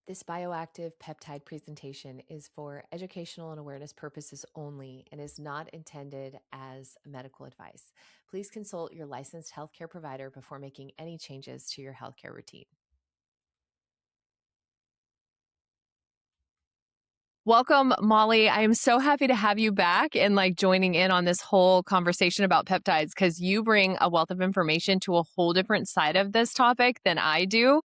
This bioactive peptide presentation is for educational and awareness purposes only and is not intended as medical advice. Please consult your licensed healthcare provider before making any changes to your healthcare routine. Welcome, Molly. I am so happy to have you back and joining in on this whole conversation about peptides because you bring a wealth of information to a whole different side of this topic than I do.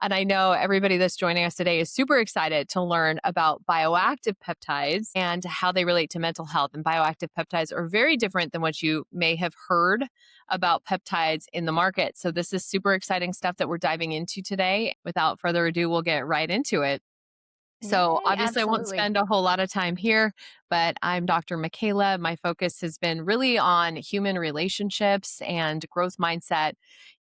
And I know everybody that's joining us today is super excited to learn about bioactive peptides and how they relate to mental health. And bioactive peptides are very different than what you may have heard about peptides in the market. So, this is super exciting stuff that we're diving into today. Without further ado, we'll get right into it. So Yay, obviously I won't absolutely. spend a whole lot of time here, but I'm Dr. Michaela. My focus has been really on human relationships and growth mindset,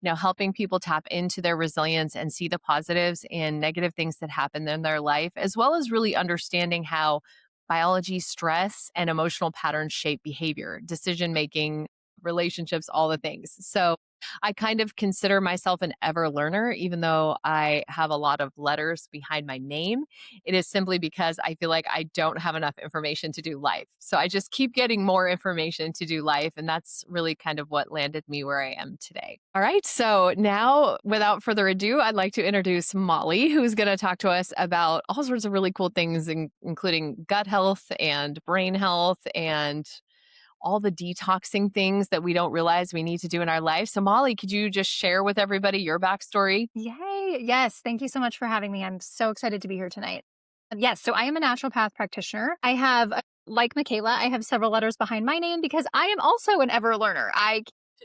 helping people tap into their resilience and see the positives in negative things that happen in their life, as well as really understanding how biology, stress, and emotional patterns shape behavior, decision making, relationships, all the things. So I kind of consider myself an ever learner, even though I have a lot of letters behind my name. It is simply because I feel like I don't have enough information to do life. So I just keep getting more information to do life. And that's really kind of what landed me where I am today. All right. So now, without further ado, I'd like to introduce Molly, who's going to talk to us about all sorts of really cool things, including gut health and brain health and all the detoxing things that we don't realize we need to do in our life. So, Molly, could you just share with everybody your backstory? Yay. Yes. Thank you so much for having me. I'm so excited to be here tonight. Yes. So I am a naturopath practitioner. Like Michaela, I have several letters behind my name because I am also an ever learner.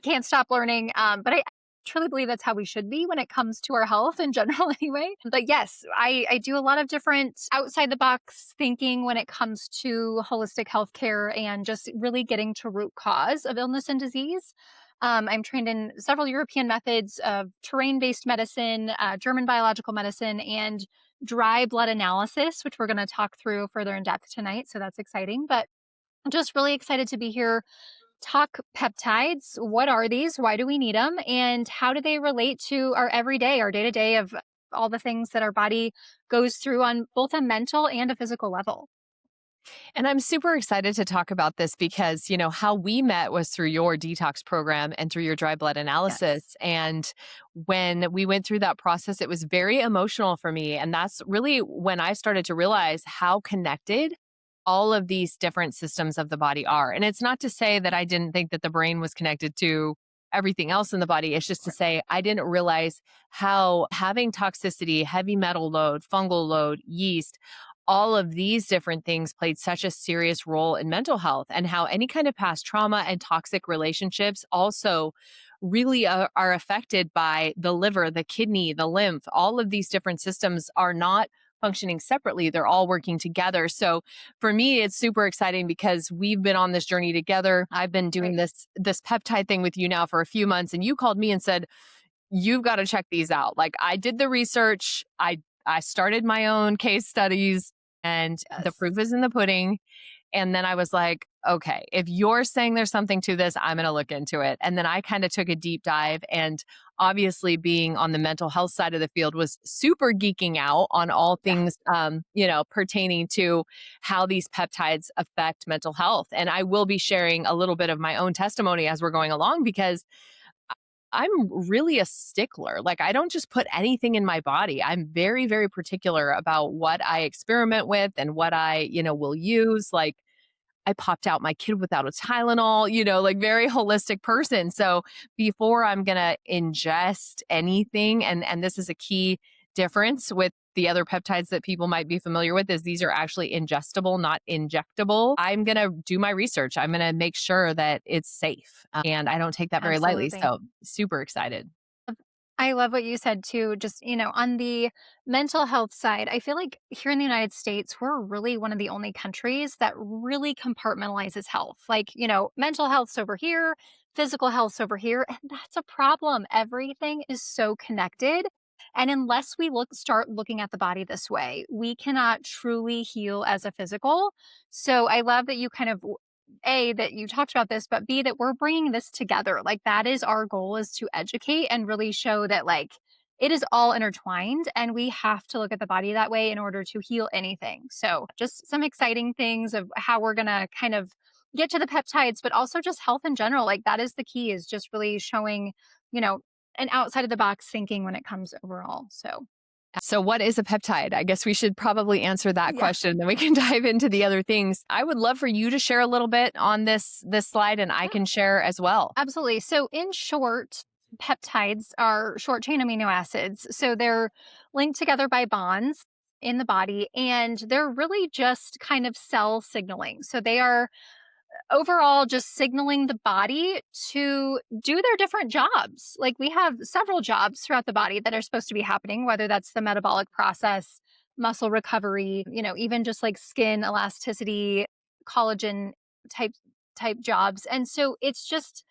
Can't stop learning. But I truly believe that's how we should be when it comes to our health in general, anyway. But yes, I do a lot of different outside the box thinking when it comes to holistic healthcare and just really getting to root cause of illness and disease. I'm trained in several European methods of terrain based medicine, German biological medicine, and dry blood analysis, which we're going to talk through further in depth tonight. So that's exciting. But I'm just really excited to be here. Talk peptides. What are these? Why do we need them? And how do they relate to our everyday, our day to day of all the things that our body goes through on both a mental and a physical level? And I'm super excited to talk about this because, how we met was through your detox program and through your dry blood analysis. Yes. And when we went through that process, it was very emotional for me. And that's really when I started to realize how connected all of these different systems of the body are. And it's not to say that I didn't think that the brain was connected to everything else in the body. It's just to say I didn't realize how having toxicity, heavy metal load, fungal load, yeast, all of these different things played such a serious role in mental health, and how any kind of past trauma and toxic relationships also really are affected by the liver, the kidney, the lymph. All of these different systems are not functioning separately, they're all working together. So for me, it's super exciting because we've been on this journey together. I've been doing Right. this peptide thing with you now for a few months, and you called me and said, you've got to check these out. Like, I did the research, I started my own case studies, and the Yes. proof is in the pudding. And then I was like, okay, if you're saying there's something to this, I'm going to look into it. And then I kind of took a deep dive. And obviously, being on the mental health side of the field was super geeking out on all Yeah. things, pertaining to how these peptides affect mental health. And I will be sharing a little bit of my own testimony as we're going along because I'm really a stickler. Like, I don't just put anything in my body. I'm very, very particular about what I experiment with and what I, will use. Like, I popped out my kid without a Tylenol, like very holistic person. So before I'm going to ingest anything, and this is a key difference with the other peptides that people might be familiar with, is these are actually ingestible, not injectable. I'm going to do my research. I'm going to make sure that it's safe. And I don't take that very lightly. Absolutely. So super excited. I love what you said too. Just, on the mental health side, I feel like here in the United States, we're really one of the only countries that really compartmentalizes health. Like, mental health's over here, physical health's over here, and that's a problem. Everything is so connected. And unless we start looking at the body this way, we cannot truly heal as a physical. So I love that you kind of a, that you talked about this, but B, that we're bringing this together. Like, that is our goal, is to educate and really show that, like, it is all intertwined, and we have to look at the body that way in order to heal anything. So, just some exciting things of how we're going to kind of get to the peptides, but also just health in general. Like that is the key, is just really showing, you know, an outside of the box thinking when it comes overall. So, So, what is a peptide? I guess we should probably answer that yeah. question, then we can dive into the other things. I would love for you to share a little bit on this slide, and I can share as well. Absolutely. So, in short, peptides are short chain amino acids. So, they're linked together by bonds in the body, and they're really just kind of cell signaling. So, they are overall just signaling the body to do their different jobs. Like we have several jobs throughout the body that are supposed to be happening, whether that's the metabolic process, muscle recovery, even just like skin elasticity, collagen type jobs. And so it's just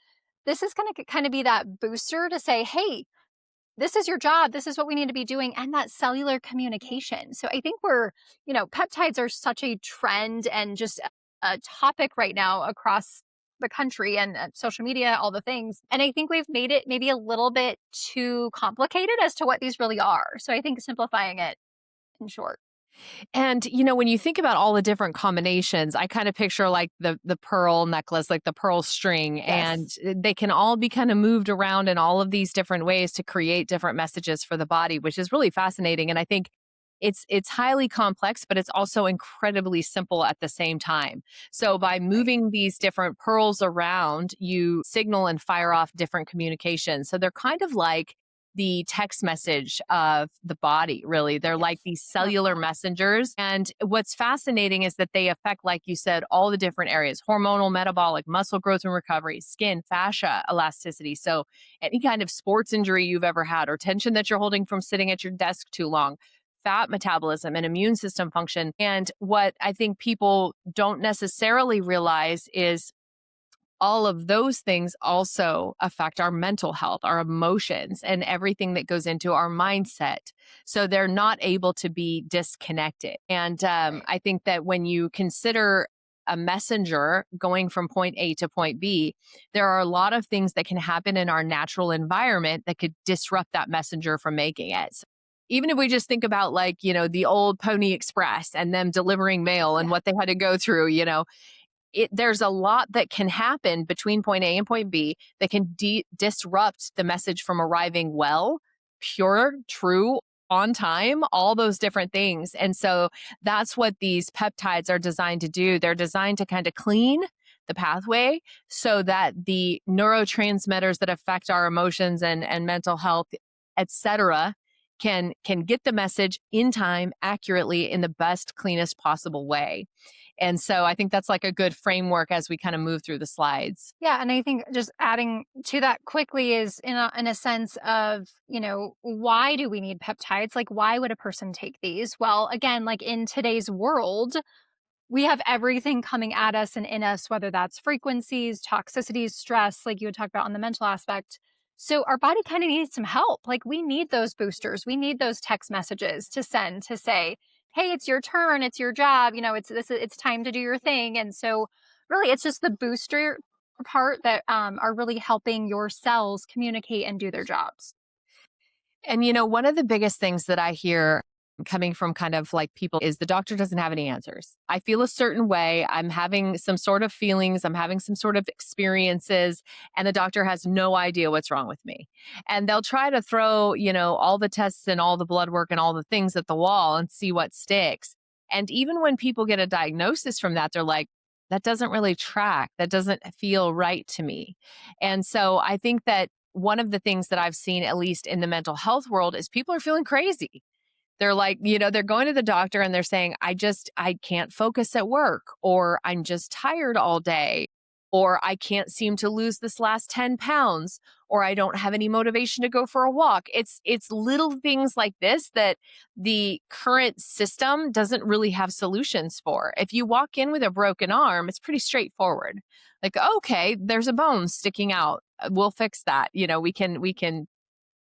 this is going to kind of be that booster to say, hey, this is your job. This is what we need to be doing. And that cellular communication. So I think peptides are such a trend and just a topic right now across the country and social media, all the things. And I think we've made it maybe a little bit too complicated as to what these really are. So I think simplifying it in short. And when you think about all the different combinations, I kind of picture like the pearl necklace, like the pearl string, and Yes. they can all be kind of moved around in all of these different ways to create different messages for the body, which is really fascinating. And I think it's highly complex, but it's also incredibly simple at the same time. So by Right. moving these different pearls around, you signal and fire off different communications. So they're kind of like the text message of the body, really. They're Yes. like these Love cellular that. messengers. And what's fascinating is that they affect, like you said, all the different areas: hormonal, metabolic, muscle growth and recovery, skin, fascia, elasticity. So any kind of sports injury you've ever had, or tension that you're holding from sitting at your desk too long, fat metabolism and immune system function. And what I think people don't necessarily realize is all of those things also affect our mental health, our emotions, and everything that goes into our mindset. So they're not able to be disconnected. And Right. I think that when you consider a messenger going from point A to point B, there are a lot of things that can happen in our natural environment that could disrupt that messenger from making it. So even if we just think about, like, the old Pony Express and them delivering mail and Yeah. what they had to go through, there's a lot that can happen between point A and point B that can disrupt the message from arriving well, pure, true, on time, all those different things. And so that's what these peptides are designed to do. They're designed to kind of clean the pathway so that the neurotransmitters that affect our emotions and mental health, etc., can get the message in time, accurately, in the best, cleanest possible way. And so I think that's like a good framework as we kind of move through the slides. Yeah, and I think just adding to that quickly is in a sense of, why do we need peptides? Like why would a person take these? Well, again, like in today's world, we have everything coming at us and in us, whether that's frequencies, toxicities, stress, like you would talk about on the mental aspect. So our body kind of needs some help. Like we need those boosters. We need those text messages to send to say, "Hey, it's your turn. It's your job. It's time to do your thing." And so, really, it's just the booster part that are really helping your cells communicate and do their jobs. And, one of the biggest things that I hear coming from kind of like people is the doctor doesn't have any answers. I feel a certain way. I'm having some sort of feelings. I'm having some sort of experiences, and the doctor has no idea what's wrong with me. And they'll try to throw, all the tests and all the blood work and all the things at the wall and see what sticks. And even when people get a diagnosis from that, they're like, that doesn't really track. That doesn't feel right to me. And so I think that one of the things that I've seen, at least in the mental health world, is people are feeling crazy. They're like, they're going to the doctor and they're saying, I can't focus at work, or I'm just tired all day, or I can't seem to lose this last 10 pounds, or I don't have any motivation to go for a walk. It's little things like this that the current system doesn't really have solutions for. If you walk in with a broken arm, it's pretty straightforward. Like, okay, there's a bone sticking out. We'll fix that. We can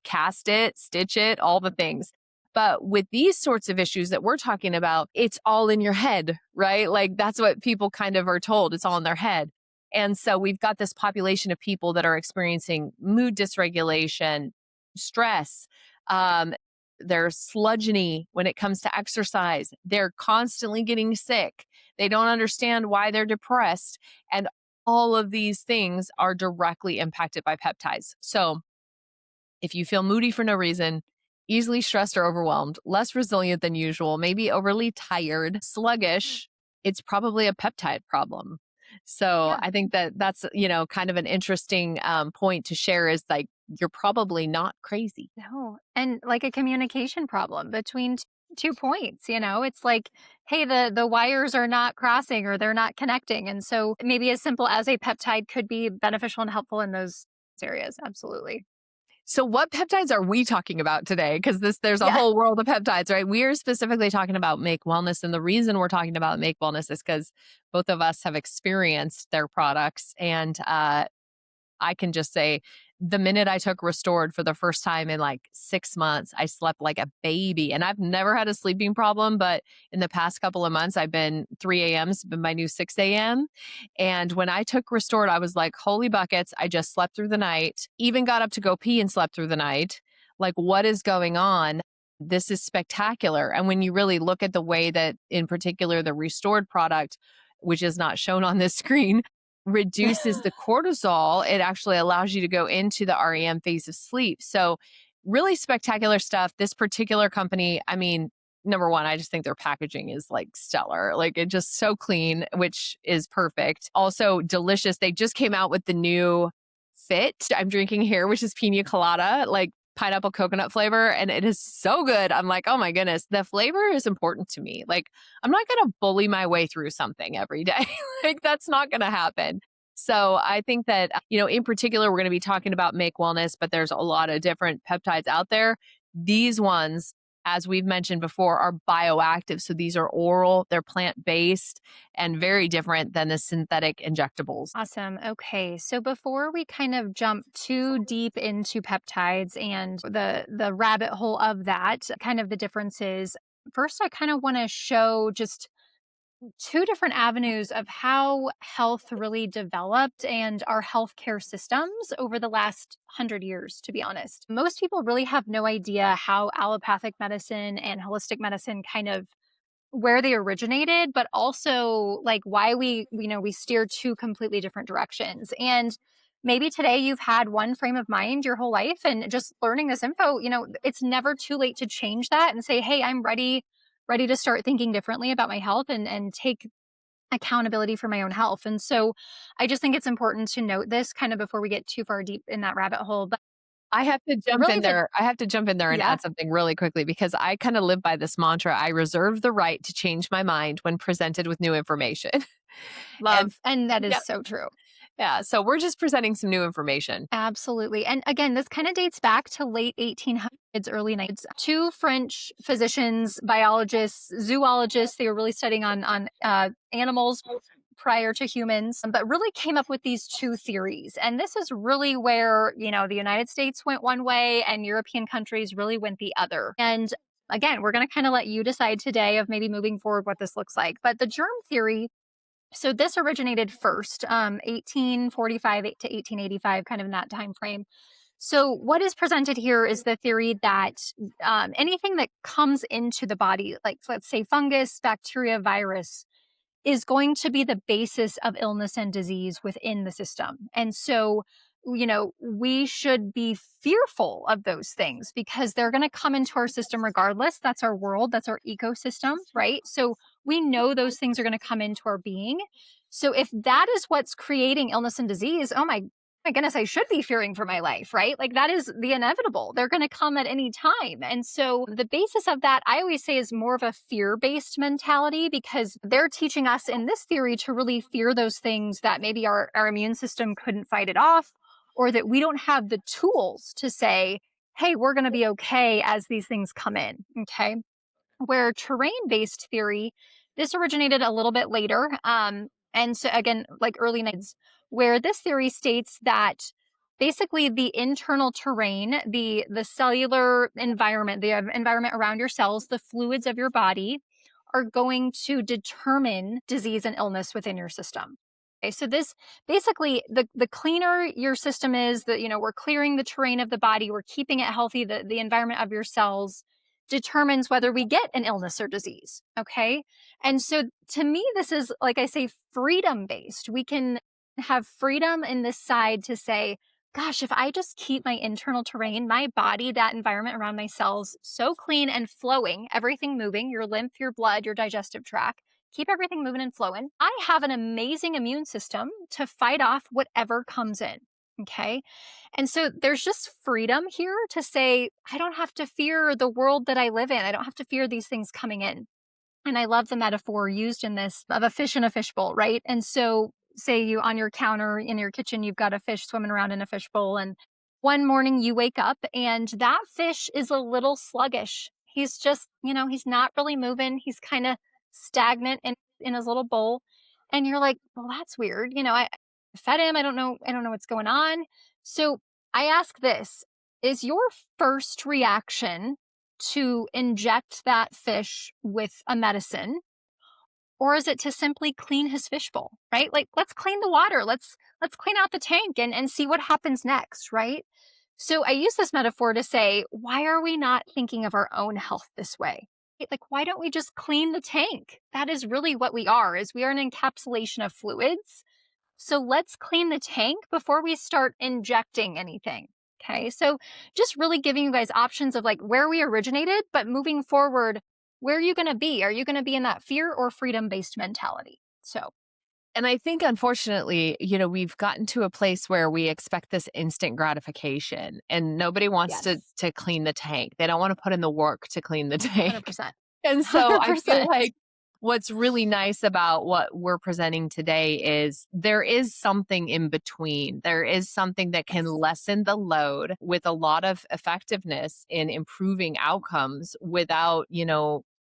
cast it, stitch it, all the things. But with these sorts of issues that we're talking about, it's all in your head, right? Like that's what people kind of are told. It's all in their head. And so we've got this population of people that are experiencing mood dysregulation, stress, Um, they're sludgy when it comes to exercise. They're constantly getting sick. They don't understand why they're depressed. And all of these things are directly impacted by peptides. So, if you feel moody for no reason, easily stressed or overwhelmed, less resilient than usual, maybe overly tired, sluggish, it's probably a peptide problem. So Yeah. I think that that's, kind of an interesting point to share is like, you're probably not crazy. No. And like a communication problem between 2 points, It's like, hey, the wires are not crossing or they're not connecting. And so maybe as simple as a peptide could be beneficial and helpful in those areas. Absolutely. So what peptides are we talking about today? Because there's a Yeah. whole world of peptides, right? We're specifically talking about Make Wellness. And the reason we're talking about Make Wellness is because both of us have experienced their products. And I can just say the minute I took Restored for the first time in like 6 months, I slept like a baby. And I've never had a sleeping problem, but in the past couple of months, I've been 3 a.m.'s been my new 6 a.m. And when I took Restored, I was like, holy buckets, I just slept through the night, even got up to go pee and slept through the night. Like, what is going on? This is spectacular. And when you really look at the way that, in particular, the Restored product, which is not shown on this screen, reduces the cortisol, it actually allows you to go into the REM phase of sleep. So, really spectacular stuff. This particular company, I mean, number one, I just think their packaging is like stellar. Like it's just so clean, which is perfect. Also delicious. They just came out with the new fit I'm drinking here, which is pina colada, like pineapple coconut flavor. And it is so good. I'm like, oh my goodness, the flavor is important to me. Like, I'm not going to bully my way through something every day. Like, that's not going to happen. So I think that, in particular, we're going to be talking about Make Wellness, but there's a lot of different peptides out there. These ones, as we've mentioned before, are bioactive. So these are oral, they're plant based, and very different than the synthetic injectables. Awesome. Okay. So before we kind of jump too deep into peptides and the rabbit hole of that, kind of the differences, first I kind of want to show just two different avenues of how health really developed and our healthcare systems over the last 100 years, to be honest. Most people really have no idea how allopathic medicine and holistic medicine kind of where they originated, but also like why we steer two completely different directions. And maybe today you've had one frame of mind your whole life and just learning this info, it's never too late to change that and say, hey, I'm ready to start thinking differently about my health and take accountability for my own health. And so I just think it's important to note this kind of before we get too far deep in that rabbit hole. But I have to jump really in the there. I have to jump in there and yeah, add something really quickly because I kind of live by this mantra. I reserve the right to change my mind when presented with new information. And love. And that is yeah, so true. yeah. So we're just presenting some new information. Absolutely. And again, this kind of dates back to late 1800s, early 1900s. Two French physicians, biologists, zoologists, they were really studying on animals prior to humans, but really came up with these two theories. And this is really where, the United States went one way and European countries really went the other. And again, we're going to kind of let you decide today of maybe moving forward what this looks like. But the germ theory, so this originated first, 1845 to 1885, kind of in that time frame. So what is presented here is the theory that anything that comes into the body, like let's say fungus, bacteria, virus, is going to be the basis of illness and disease within the system. And so, we should be fearful of those things because they're going to come into our system regardless. That's our world, that's our ecosystem, right? So, we know those things are going to come into our being. So, if that is what's creating illness and disease, oh my goodness, I should be fearing for my life, right? Like that is the inevitable. They're going to come at any time. And so the basis of that, I always say, is more of a fear based mentality because they're teaching us in this theory to really fear those things that maybe our immune system couldn't fight it off, or that we don't have the tools to say, hey, we're going to be okay as these things come in. Okay. Where terrain based theory, this originated a little bit later. And so, again, like early 90s, where this theory states that basically the internal terrain, the cellular environment, the environment around your cells, the fluids of your body are going to determine disease and illness within your system. Okay, so this basically the cleaner your system is, that we're clearing the terrain of the body, we're keeping it healthy, the environment of your cells determines whether we get an illness or disease. Okay. And so to me, this is, like I say, freedom based. We can have freedom in this side to say, gosh, if I just keep my internal terrain, my body, that environment around my cells so clean and flowing, everything moving, your lymph, your blood, your digestive tract, keep everything moving and flowing, I have an amazing immune system to fight off whatever comes in. Okay. And so there's just freedom here to say, I don't have to fear the world that I live in. I don't have to fear these things coming in. And I love the metaphor used in this of a fish in a fishbowl, right? And so, say you on your counter in your kitchen, you've got a fish swimming around in a fishbowl. And one morning you wake up and that fish is a little sluggish. He's just, he's not really moving. He's kind of stagnant in his little bowl. And you're like, well, that's weird. I fed him. I don't know what's going on. So I ask this, is your first reaction to inject that fish with a medicine, or is it to simply clean his fishbowl, right? Like, let's clean the water, let's clean out the tank and see what happens next, right? So I use this metaphor to say, why are we not thinking of our own health this way? Like, why don't we just clean the tank? That is really what we are, is we are an encapsulation of fluids. So let's clean the tank before we start injecting anything. Okay. So just really giving you guys options of like where we originated, but moving forward, where are you going to be? Are you going to be in that fear or freedom based mentality? So, And I think, unfortunately, we've gotten to a place where we expect this instant gratification, and nobody wants to yes, to clean the tank. They don't want to put in the work to clean the tank. 100%. And so I feel 100%. like what's really nice about what we're presenting today is there is something in between. There is something that can Yes. lessen the load with a lot of effectiveness in improving outcomes without,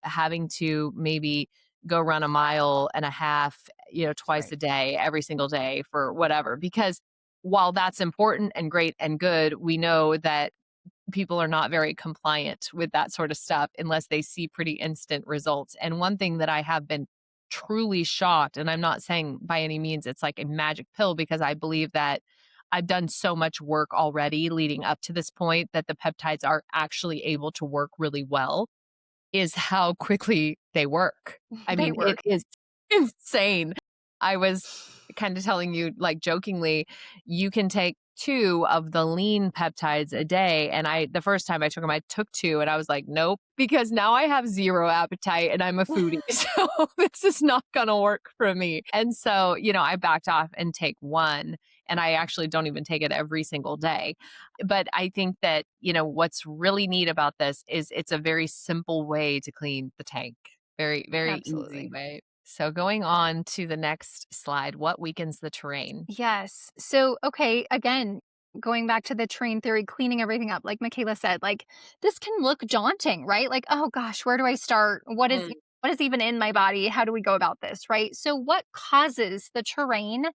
having to maybe go run a mile and a half, That's twice right. a day, every single day for whatever. Because while that's important and great and good, we know that people are not very compliant with that sort of stuff unless they see pretty instant results. And one thing that I have been truly shocked, and I'm not saying by any means it's like a magic pill, because I believe that I've done so much work already leading up to this point that the peptides are actually able to work really well, is how quickly they work. I They mean, it work. is insane. I was kind of telling you, like, jokingly, you can take 2 of the lean peptides a day, and the first time I took them, I took 2 and I was like, "Nope," because now I have 0 appetite and I'm a foodie, so this is not gonna work for me. And so, I backed off and take 1, and I actually don't even take it every single day. But I think that, what's really neat about this is it's a very simple way to clean the tank. Very, very easy Absolutely. way. So going on to the next slide, what weakens the terrain? Yes. So, okay, again, going back to the train theory, cleaning everything up, like Michaela said, like this can look daunting, right? Like, oh gosh, where do I start? Mm. What is even in my body? How do we go about this, right? So, what causes the terrain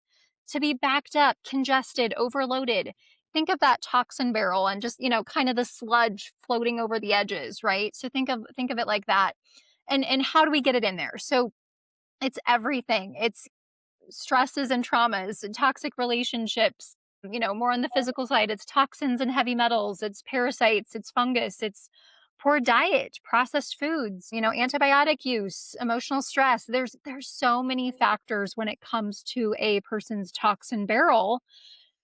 to be backed up, congested, overloaded? Think of that toxin barrel and just, kind of the sludge floating over the edges, right? So think of it like that. And how do we get it in there? So, it's everything. It's stresses and traumas and toxic relationships. More on the physical side, it's toxins and heavy metals, it's parasites, it's fungus, it's poor diet, processed foods, antibiotic use, emotional stress. There's so many factors when it comes to a person's toxin barrel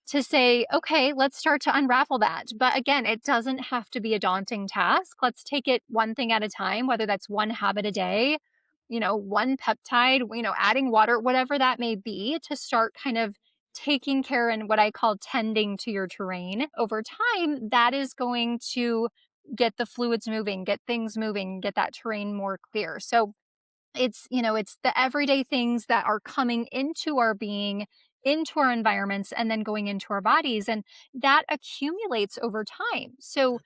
to say, okay, let's start to unravel that. But again, it doesn't have to be a daunting task. Let's take it one thing at a time, whether that's one habit a day, one peptide, adding water, whatever that may be, to start kind of taking care and what I call tending to your terrain. Over time, that is going to get the fluids moving, get things moving, get that terrain more clear. So it's the everyday things that are coming into our being, into our environments, and then going into our bodies. And that accumulates over time. So,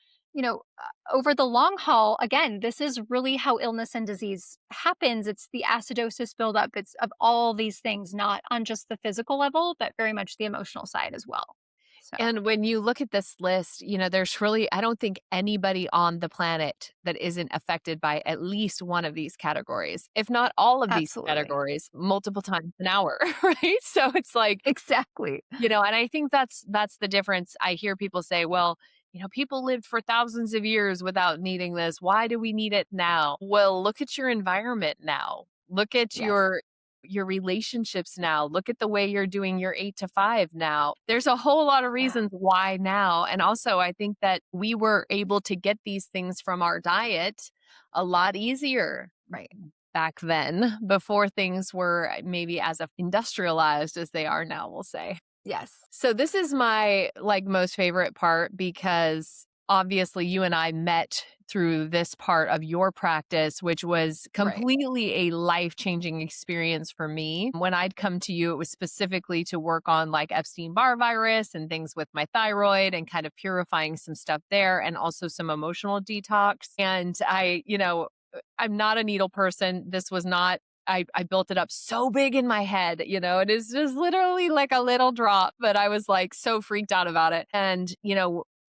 over the long haul, again, this is really how illness and disease happens. It's the acidosis buildup. It's of all these things, not on just the physical level, but very much the emotional side as well. So And when you look at this list, there's really, I don't think anybody on the planet that isn't affected by at least one of these categories, if not all of these absolutely. categories, multiple times an hour, right? So it's like, Exactly. and I think that's the difference. I hear people say, well, people lived for thousands of years without needing this. Why do we need it now? Well, look at your environment now. Look at Yes. your relationships now. Look at the way you're doing your 8 to 5 now. There's a whole lot of Yeah. reasons why now. And also, I think that we were able to get these things from our diet a lot easier Right. back then before things were maybe as industrialized as they are now, we'll say. Yes. So this is my like most favorite part because obviously you and I met through this part of your practice, which was Right. completely a life-changing experience for me. When I'd come to you, it was specifically to work on like Epstein-Barr virus and things with my thyroid and kind of purifying some stuff there and also some emotional detox. And I'm not a needle person. This was not I built it up so big in my head, it is just literally like a little drop, but I was like so freaked out about it. And,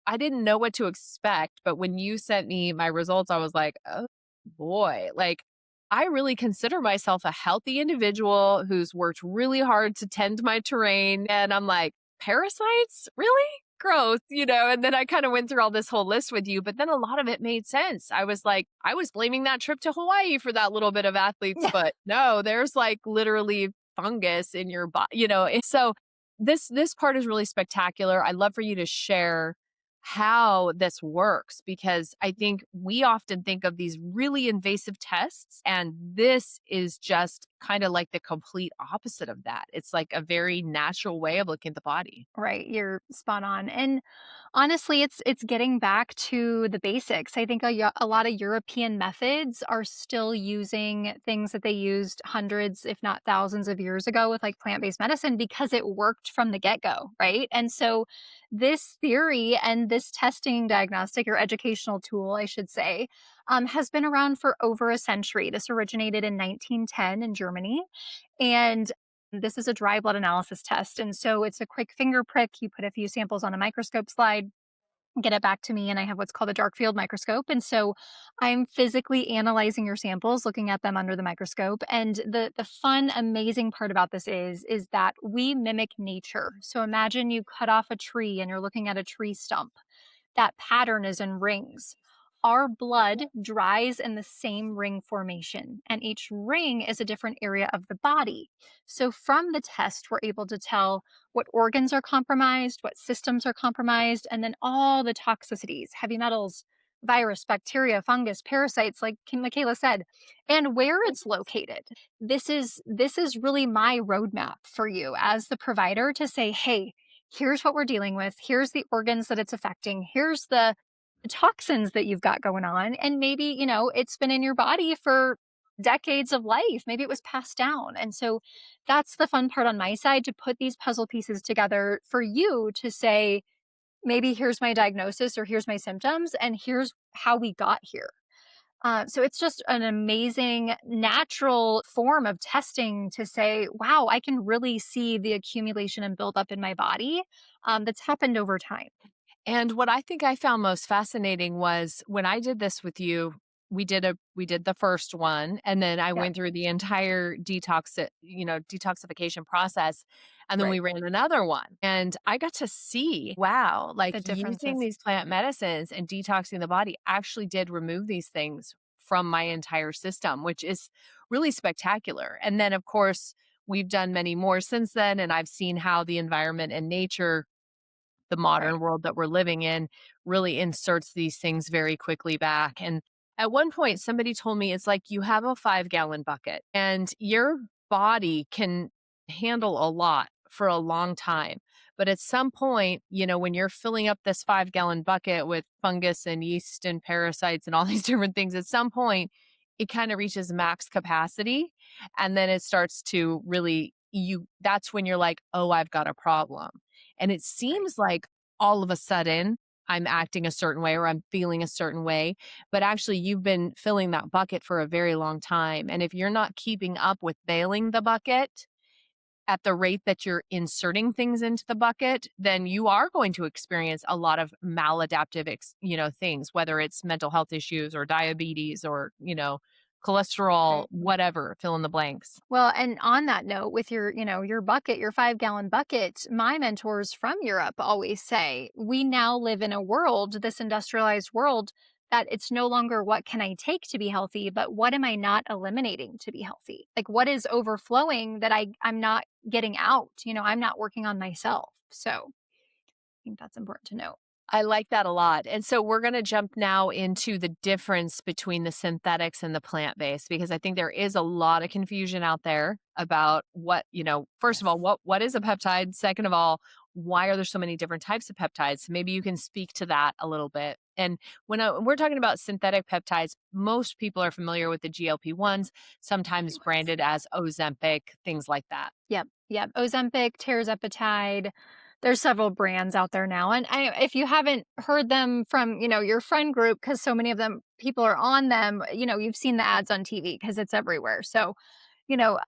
I didn't know what to expect, but when you sent me my results, I was like, oh boy, like I really consider myself a healthy individual who's worked really hard to tend my terrain. And I'm like, parasites? Really? Gross, and then I kind of went through all this whole list with you, but then a lot of it made sense. I was like, I was blaming that trip to Hawaii for that little bit of athlete's Yeah. foot. No, there's like literally fungus in your body. And so this part is really spectacular. I'd love for you to share how this works because I think we often think of these really invasive tests, and this is just kind of like the complete opposite of that. It's like a very natural way of looking at the body. Right, you're spot on, and honestly, it's getting back to the basics. I think a lot of European methods are still using things that they used hundreds, if not thousands of years ago with, like, plant-based medicine because it worked from the get-go, right? And so, this theory and this testing diagnostic or educational tool, I should say, has been around for over a century. This originated in 1910 in Germany, and this is a dry blood analysis test. And so it's a quick finger prick. You put a few samples on a microscope slide, get it back to me, and I have what's called a dark field microscope. And so I'm physically analyzing your samples, looking at them under the microscope. And the fun, amazing part about this is that we mimic nature. So imagine you cut off a tree and you're looking at a tree stump. That pattern is in rings. Our blood dries in the same ring formation, and each ring is a different area of the body. So, from the test, we're able to tell what organs are compromised, what systems are compromised, and then all the toxicities, heavy metals, virus, bacteria, fungus, parasites, like Michaela said, and where it's located. This is really my roadmap for you as the provider to say, hey, here's what we're dealing with. Here's the organs that it's affecting. Here's the toxins that you've got going on. And maybe, it's been in your body for decades of life. Maybe it was passed down. And so that's the fun part on my side to put these puzzle pieces together for you to say, maybe here's my diagnosis or here's my symptoms and here's how we got here. So it's just an amazing natural form of testing to say, wow, I can really see the accumulation and buildup in my body that's happened over time. And what I think I found most fascinating was when I did this with you, we did the first one and then I Yep. went through the entire detoxification process and then we Right. ran another one. And I got to see, wow, like The using differences. these plant medicines and detoxing the body actually did remove these things from my entire system, which is really spectacular. And then of course, we've done many more since then and I've seen how the environment and nature the Right. modern world that we're living in really inserts these things very quickly back. And at one point, somebody told me it's like you have a 5 gallon bucket and your body can handle a lot for a long time. But at some point, when you're filling up this 5 gallon bucket with fungus and yeast and parasites and all these different things, at some point, it kind of reaches max capacity. And then it starts to really, that's when you're like, oh, I've got a problem. And it Right. seems like all of a sudden I'm acting a certain way or I'm feeling a certain way, but actually you've been filling that bucket for a very long time. And if you're not keeping up with bailing the bucket, at the rate that you're inserting things into the bucket, then you are going to experience a lot of maladaptive, things, whether it's mental health issues or diabetes or, cholesterol, Right. whatever, fill in the blanks. Well, and on that note, with your bucket, your 5 gallon bucket, my mentors from Europe always say, we now live in a world, this industrialized world, that it's no longer what can I take to be healthy, but what am I not eliminating to be healthy? Like what is overflowing that I'm not getting out? I'm not working on myself. So I think that's important to note. I like that a lot. And so we're going to jump now into the difference between the synthetics and the plant based because I think there is a lot of confusion out there about what, first of Yes. all, what is a peptide? Second of all, why are there so many different types of peptides? So maybe you can speak to that a little bit. And when we're talking about synthetic peptides, most people are familiar with the GLP-1s, sometimes branded as Ozempic, things like that. Yep, yep. Ozempic, tirzepatide. There's several brands out there now, and if you haven't heard them from your friend group, because so many of them people are on them, you've seen the ads on TV because it's everywhere. So, you know,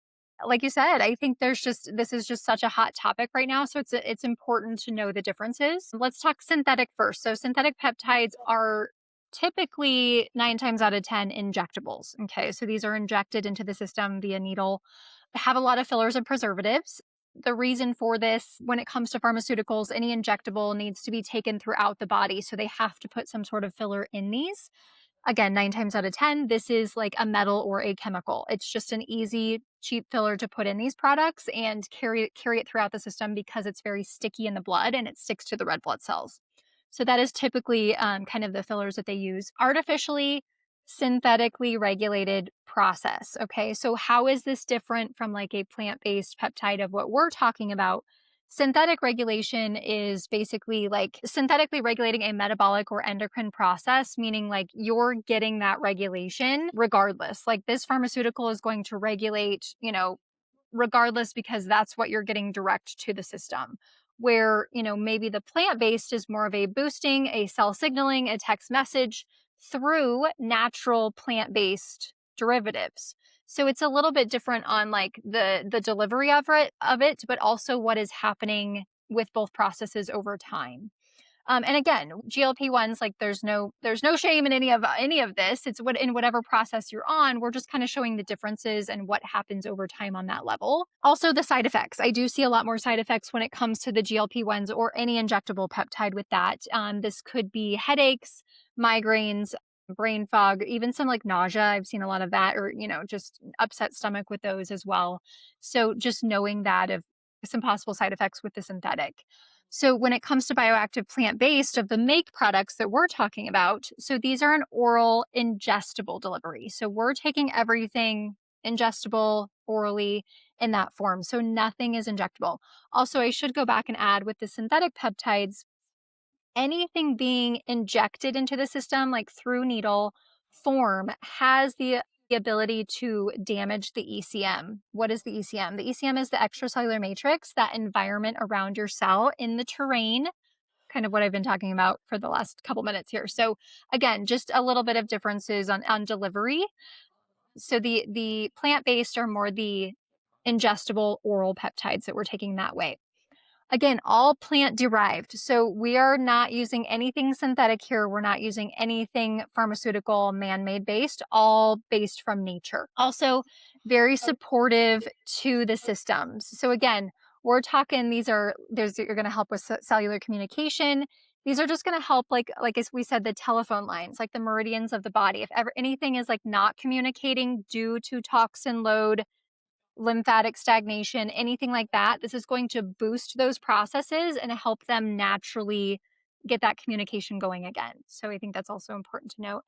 like you said, I think this is just such a hot topic right now. So it's important to know the differences. Let's talk synthetic first. So synthetic peptides are typically 9 times out of 10 injectables. Okay, so these are injected into the system via needle, have a lot of fillers and preservatives. The reason for this, when it comes to pharmaceuticals, any injectable needs to be taken throughout the body. So they have to put some sort of filler in these. Again, 9 times out of 10, this is like a metal or a chemical. It's just an easy, cheap filler to put in these products and carry it throughout the system because it's very sticky in the blood and it sticks to the red blood cells. So that is typically kind of the fillers that they use. Artificially, synthetically regulated process. Okay, so how is this different from like a plant based peptide of what we're talking about? Synthetic regulation is basically like synthetically regulating a metabolic or endocrine process, meaning like you're getting that regulation regardless. Like this pharmaceutical is going to regulate, regardless because that's what you're getting direct to the system. Where, maybe the plant based is more of a boosting, a cell signaling, a text message through natural plant based derivatives. So it's a little bit different on like the delivery of it, but also what is happening with both processes over time. And again, GLP-1s, like there's no shame in any of this. It's what in whatever process you're on, we're just kind of showing the differences and what happens over time on that level. Also, the side effects. I do see a lot more side effects when it comes to the GLP-1s or any injectable peptide with that. This could be headaches, migraines, brain fog, even some like nausea. I've seen a lot of that, or just upset stomach with those as well. So just knowing that of some possible side effects with the synthetic. So when it comes to bioactive plant-based of the MAKE products that we're talking about, so these are an oral ingestible delivery. So we're taking everything ingestible orally in that form. So nothing is injectable. Also, I should go back and add with the synthetic peptides, anything being injected into the system, like through needle form, has the ability to damage the ECM. What is the ECM? The ECM is the extracellular matrix, that environment around your cell in the terrain, kind of what I've been talking about for the last couple minutes here. So again, just a little bit of differences on delivery. So the plant-based are more the ingestible oral peptides that we're taking that way. Again, all plant derived. So we are not using anything synthetic here. We're not using anything pharmaceutical, man made based, all based from nature. Also, very supportive to the systems. So again, we're talking you're going to help with cellular communication. These are just going to help, like as we said, the telephone lines, like the meridians of the body. If ever anything is like not communicating due to toxin load, lymphatic stagnation, anything like that, this is going to boost those processes and help them naturally get that communication going again. So I think that's also important to note.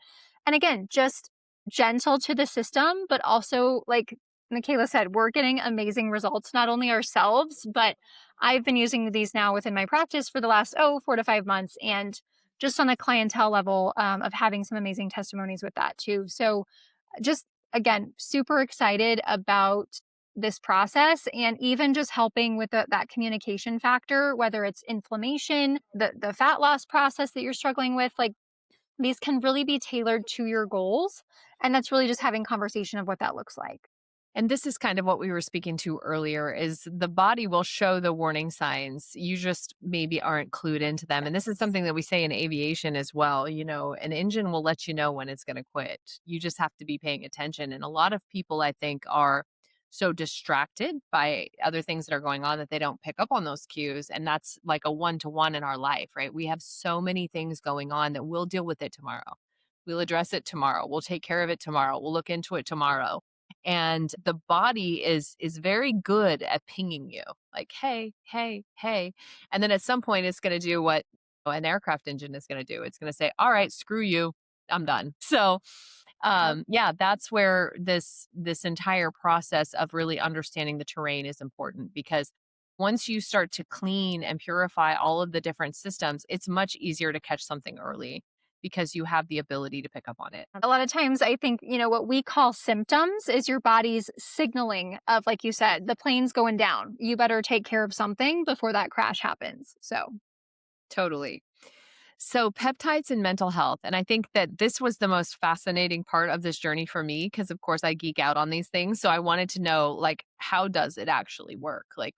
And again, just gentle to the system, but also like Michaela said, we're getting amazing results, not only ourselves, but I've been using these now within my practice for the last 4 to 5 months, and just on a clientele level of having some amazing testimonies with that too. So just again, super excited about this process, and even just helping with that communication factor, whether it's inflammation, the fat loss process that you're struggling with, like these can really be tailored to your goals. And that's really just having conversation of what that looks like. And this is kind of what we were speaking to earlier is the body will show the warning signs. You just maybe aren't clued into them. And this is Yes. something that we say in aviation as well. An engine will let you know when it's going to quit. You just have to be paying attention. And a lot of people, I think, are so distracted by other things that are going on that they don't pick up on those cues. And that's like a one to one in our life, right? We have so many things going on that we'll deal with it tomorrow. We'll address it tomorrow. We'll take care of it tomorrow. We'll look into it tomorrow, and the body is very good at pinging you like, hey, hey, hey. And then at some point it's going to do what an aircraft engine is going to do. It's going to say, all right, screw you, I'm done. So Yep. yeah, that's where this entire process of really understanding the terrain is important, because once you start to clean and purify all of the different systems, it's much easier to catch something early because you have the ability to pick up on it. A lot of times, I think, what we call symptoms is your body's signaling of, like you said, the plane's going down. You better take care of something before that crash happens. So, Totally. So, peptides and mental health. And I think that this was the most fascinating part of this journey for me because, of course, I geek out on these things. So, I wanted to know, like, how does it actually work? Like,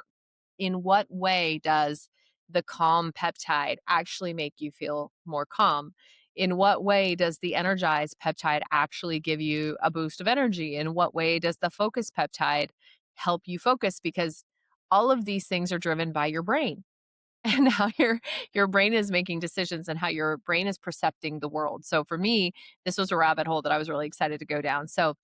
in what way does the calm peptide actually make you feel more calm? In what way does the energized peptide actually give you a boost of energy? In what way does the focus peptide help you focus? Because all of these things are driven by your brain and how your brain is making decisions and how your brain is percepting the world. So for me, this was a rabbit hole that I was really excited to go down. So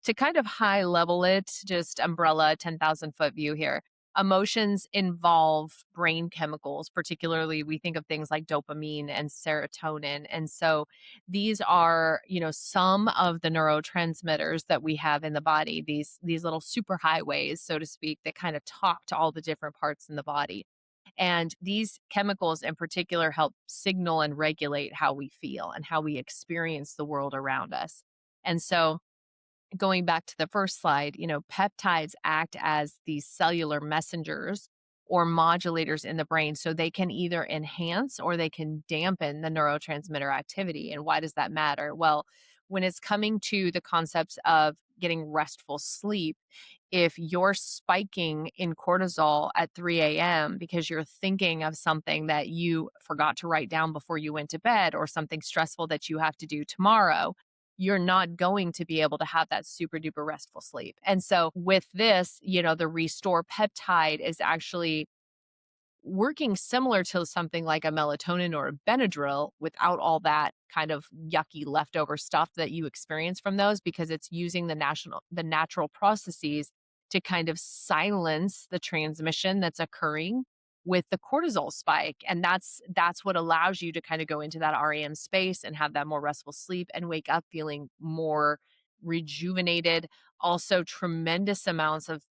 to kind of high level it, just umbrella 10,000-foot view here. Emotions involve brain chemicals, particularly we think of things like dopamine and serotonin. And so these are, some of the neurotransmitters that we have in the body, these little superhighways, so to speak, that kind of talk to all the different parts in the body. And these chemicals in particular help signal and regulate how we feel and how we experience the world around us. And so, going back to the first slide, peptides act as these cellular messengers or modulators in the brain. So they can either enhance or they can dampen the neurotransmitter activity. And why does that matter? Well, when it's coming to the concepts of getting restful sleep, if you're spiking in cortisol at 3 a.m. because you're thinking of something that you forgot to write down before you went to bed or something stressful that you have to do tomorrow, you're not going to be able to have that super duper restful sleep. And so with this, the restore peptide is actually working similar to something like a melatonin or a Benadryl without all that kind of yucky leftover stuff that you experience from those, because it's using the natural processes to kind of silence the transmission that's occurring with the cortisol spike. And that's what allows you to kind of go into that REM space and have that more restful sleep and wake up feeling more rejuvenated. Also, tremendous amounts of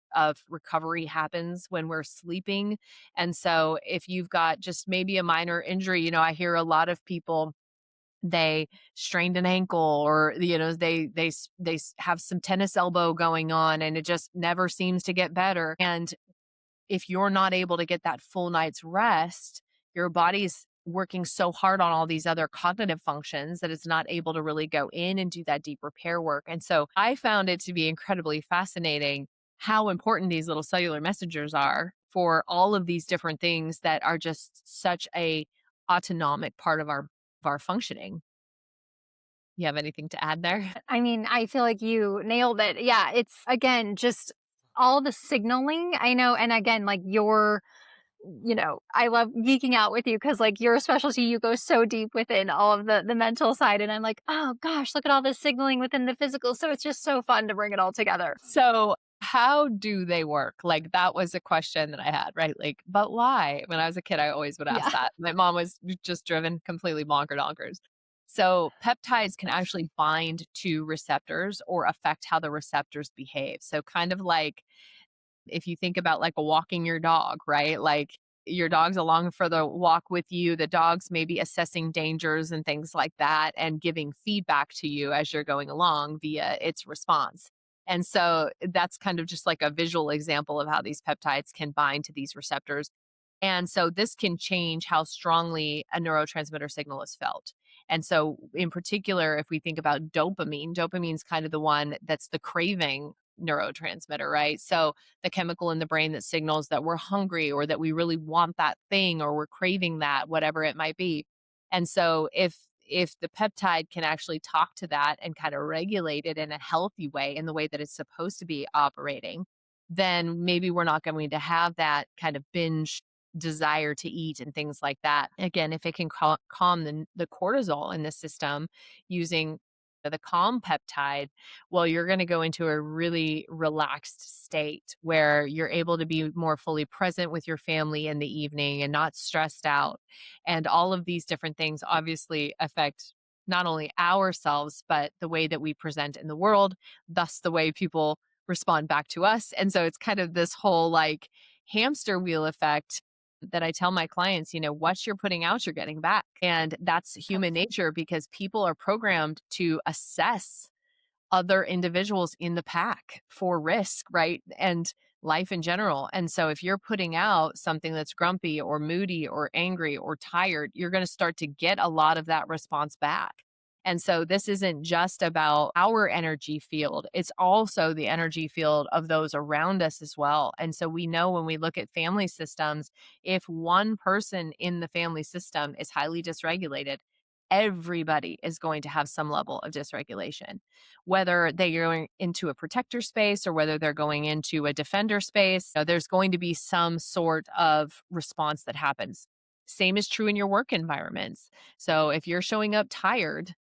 recovery happens when we're sleeping. And so if you've got just maybe a minor injury, I hear a lot of people, they strained an ankle, or they have some tennis elbow going on and it just never seems to get better. And if you're not able to get that full night's rest, your body's working so hard on all these other cognitive functions that it's not able to really go in and do that deep repair work. And so I found it to be incredibly fascinating how important these little cellular messengers are for all of these different things that are just such a autonomic part of our functioning. You have anything to add there? I mean, I feel like you nailed it. Yeah, it's again just all the signaling. I know, and again, like I love geeking out with you because like your specialty, you go so deep within all of the mental side, and I'm like, oh gosh, look at all this signaling within the physical. So it's just so fun to bring it all together. So, how do they work? Like, that was a question that I had, right? Like, but why? When I was a kid, I always would ask Yeah. that. My mom was just driven completely bonkers. So, peptides can actually bind to receptors or affect how the receptors behave. So, kind of like if you think about like a walking your dog, right? Like your dog's along for the walk with you, the dog's maybe assessing dangers and things like that and giving feedback to you as you're going along via its response. And so that's kind of just like a visual example of how these peptides can bind to these receptors. And so this can change how strongly a neurotransmitter signal is felt. And so, in particular, if we think about dopamine, dopamine's kind of the one that's the craving neurotransmitter, right? So the chemical in the brain that signals that we're hungry or that we really want that thing or we're craving that, whatever it might be. And so if the peptide can actually talk to that and kind of regulate it in a healthy way, in the way that it's supposed to be operating, then maybe we're not going to have that kind of binge desire to eat and things like that. Again, if it can calm the cortisol in the system using the calm peptide, well, you're going to go into a really relaxed state where you're able to be more fully present with your family in the evening and not stressed out. And all of these different things obviously affect not only ourselves, but the way that we present in the world, thus the way people respond back to us. And so it's kind of this whole like hamster wheel effect that I tell my clients, what you're putting out, you're getting back. And that's human nature because people are programmed to assess other individuals in the pack for risk, right? And life in general. And so if you're putting out something that's grumpy or moody or angry or tired, you're going to start to get a lot of that response back. And so this isn't just about our energy field, it's also the energy field of those around us as well. And so we know when we look at family systems, if one person in the family system is highly dysregulated, everybody is going to have some level of dysregulation, whether they're going into a protector space or whether they're going into a defender space. There's going to be some sort of response that happens. Same is true in your work environments. So if you're showing up tired,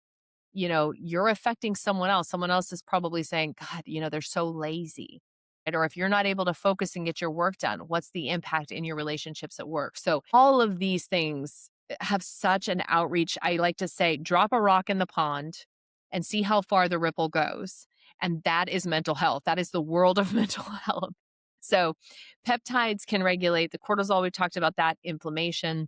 you're affecting someone else. Someone else is probably saying, God, they're so lazy. Right? Or if you're not able to focus and get your work done, what's the impact in your relationships at work? So all of these things have such an outreach. I like to say, drop a rock in the pond and see how far the ripple goes. And that is mental health. That is the world of mental health. So peptides can regulate the cortisol. We talked about that, inflammation,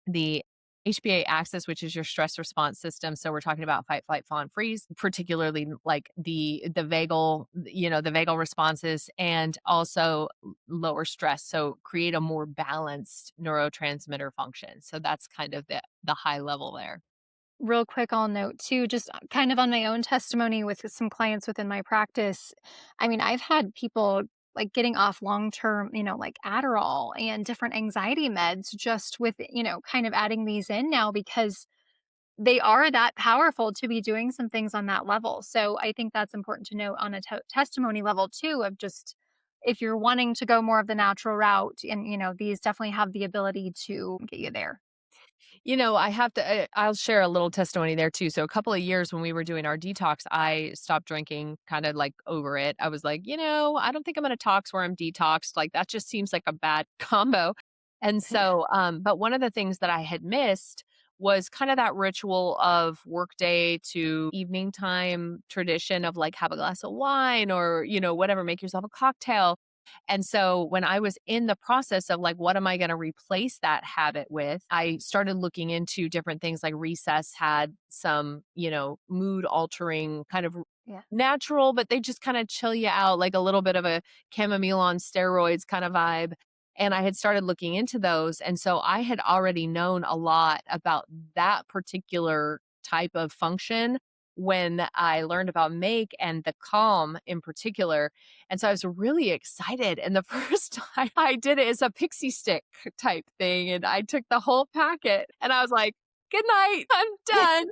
the HPA axis, which is your stress response system. So we're talking about fight, flight, fawn, freeze, particularly like the vagal, the vagal responses, and also lower stress. So create a more balanced neurotransmitter function. So that's kind of the high level there. Real quick, I'll note too, just kind of on my own testimony with some clients within my practice. I mean, I've had people like getting off long term, like Adderall and different anxiety meds just with, kind of adding these in now because they are that powerful to be doing some things on that level. So I think that's important to note on a testimony level too, of just if you're wanting to go more of the natural route and, these definitely have the ability to get you there. I have to, I'll share a little testimony there too. So, a couple of years when we were doing our detox, I stopped drinking kind of like over it. I was like, I don't think I'm going to tox where I'm detoxed. Like, that just seems like a bad combo. And so, but one of the things that I had missed was kind of that ritual of workday to evening time tradition of like have a glass of wine or, whatever, make yourself a cocktail. And so when I was in the process of like, what am I going to replace that habit with? I started looking into different things like Recess had some, mood altering kind of Yeah. natural, but they just kind of chill you out, like a little bit of a chamomile on steroids kind of vibe. And I had started looking into those. And so I had already known a lot about that particular type of function when I learned about Make and the Calm in particular. And so I was really excited. And the first time I did it is a pixie stick type thing. And I took the whole packet and I was like, good night, I'm done.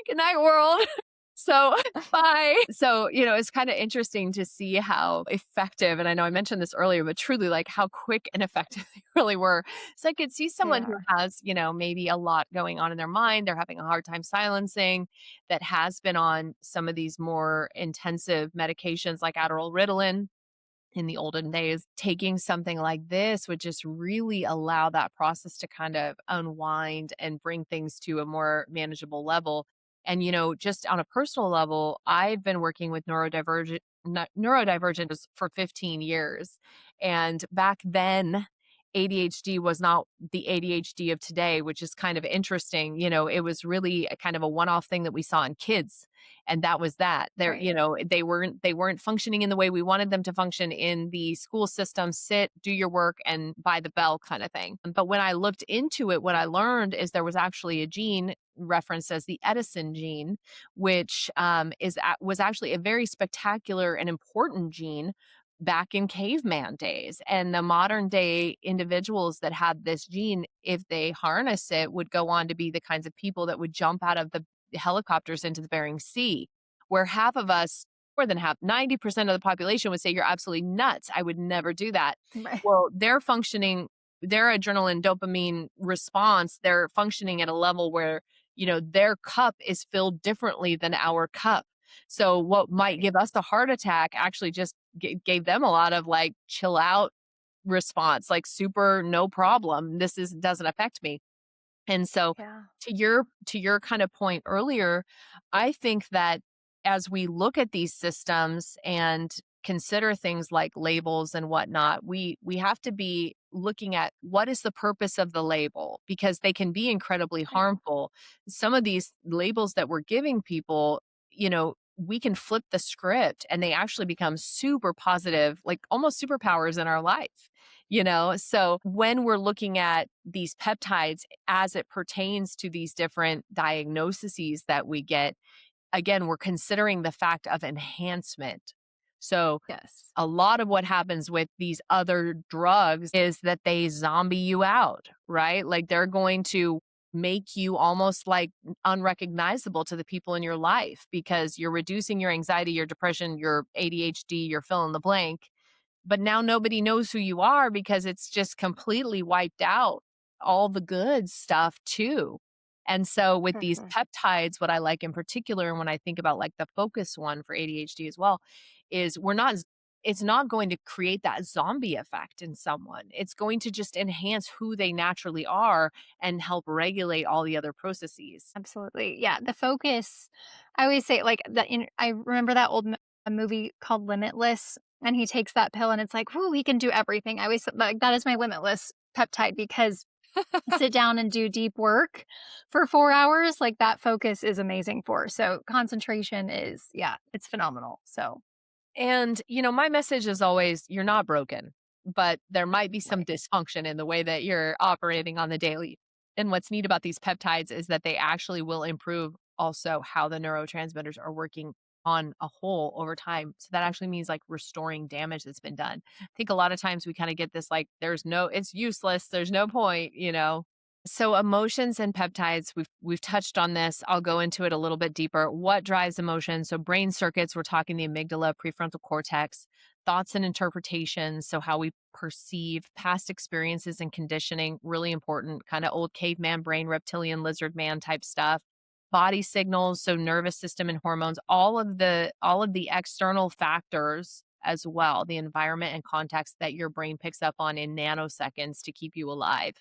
Good night, world. So bye. So, it's kind of interesting to see how effective, and I know I mentioned this earlier, but truly like how quick and effective they really were. So I could see They someone who are. has, maybe a lot going on in their mind, they're having a hard time silencing, that has been on some of these more intensive medications like Adderall, Ritalin in the olden days, taking something like this would just really allow that process to kind of unwind and bring things to a more manageable level. And, just on a personal level, I've been working with neurodivergent for 15 years. And back then, ADHD was not the ADHD of today, which is kind of interesting. It was really a kind of a one-off thing that we saw in kids, and that was that. They're, Right. they weren't functioning in the way we wanted them to function in the school system, sit, do your work, and by the bell kind of thing. But when I looked into it, what I learned is there was actually a gene referenced as the Edison gene, which was actually a very spectacular and important gene back in caveman days. And the modern day individuals that had this gene, if they harness it, would go on to be the kinds of people that would jump out of the helicopters into the Bering Sea, where half of us, more than half, 90% of the population would say, "You're absolutely nuts. I would never do that." Right. Well, they're functioning, their adrenaline dopamine response, they're functioning at a level where, their cup is filled differently than our cup. So what might Right. give us a heart attack actually just gave them a lot of like chill out response, like super no problem. This is doesn't affect me. And so Yeah. to your kind of point earlier, I think that as we look at these systems and consider things like labels and whatnot, we have to be looking at what is the purpose of the label, because they can be incredibly Right. harmful. Some of these labels that we're giving people, we can flip the script and they actually become super positive, like almost superpowers in our life. So when we're looking at these peptides as it pertains to these different diagnoses that we get, again, we're considering the fact of enhancement. So Yes. a lot of what happens with these other drugs is that they zombie you out, right? Like they're going to make you almost like unrecognizable to the people in your life because you're reducing your anxiety, your depression, your ADHD, your fill in the blank, but now nobody knows who you are because it's just completely wiped out all the good stuff too. And so with these Mhm. peptides, what I like in particular, and when I think about like the focus one for ADHD as well, is it's not going to create that zombie effect in someone. It's going to just enhance who they naturally are and help regulate all the other processes. Absolutely. Yeah, the focus, I always say, like, I remember that old a movie called Limitless, and he takes that pill and it's like, "Whoo, he can do everything." I always like, that is my Limitless peptide because sit down and do deep work for 4 hours, like, that focus is amazing for. So, concentration is yeah, it's phenomenal. So, And, my message is always you're not broken, but there might be some right. dysfunction in the way that you're operating on the daily. And what's neat about these peptides is that they actually will improve also how the neurotransmitters are working on a whole over time. So that actually means like restoring damage that's been done. I think a lot of times we kind of get this like, it's useless, there's no point. So emotions and peptides, we've touched on this. I'll go into it a little bit deeper. What drives emotion? So brain circuits, we're talking the amygdala, prefrontal cortex, thoughts and interpretations, so how we perceive past experiences and conditioning, really important, kind of old caveman brain, reptilian lizard man type stuff. Body signals, so nervous system and hormones, all of the external factors as well, the environment and context that your brain picks up on in nanoseconds to keep you alive.